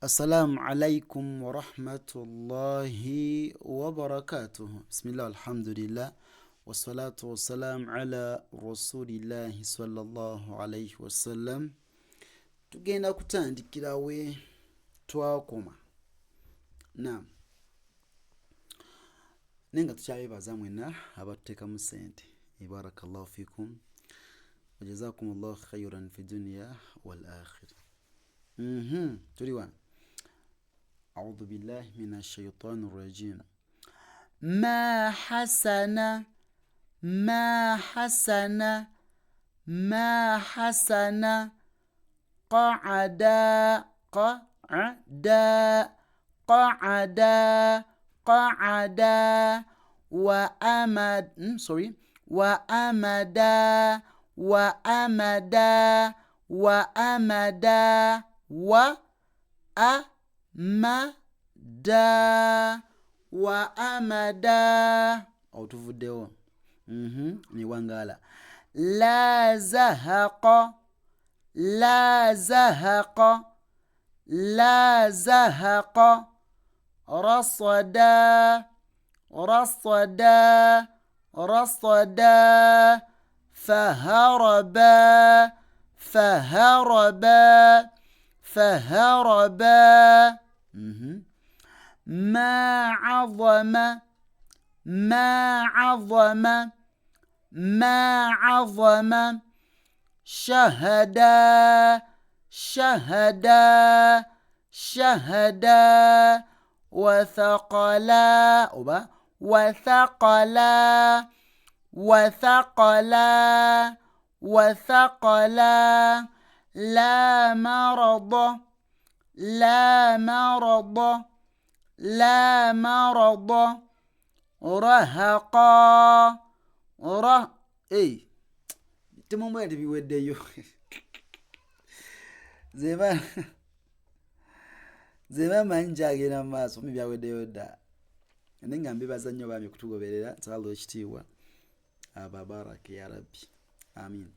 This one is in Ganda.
السلام عليكم ورحمة الله وبركاته. بسم الله الحمد لله والصلاة والسلام على رسول الله صلى الله عليه وسلم. Tugenda kutandikirawe twakoma. Naam. Nenga tukyabebaza mwena abatutekamu sente. Barakallahu fikum. Wajazakumullahu khayran fi dunya wal akhirah. تريوان أعوذ بالله من الشيطان الرجيم. ما حسن ما حسن ما حسن قعدا قعدا قعدا قعدا وأمد وأمدا وأمدا وأمدا وأمدا أو تفدوا ni wangala la zahaqa la zahaqa la zahaqa rasada rasada rasada faharaba faharaba فهربا ما عظم ما عظم ما عظم شهدا شهدا شهدا وثقلا وثقلا وثقلا وثقلا لا مرض لا مرض لا مرض رهقا اي تمام يا تبي وديو zema manjagera maaso mu byawedeyo dda nenga mbibaza nnyo bambi kutugoberera nsalo ekitiibwa ababaraka ya rabbi amin.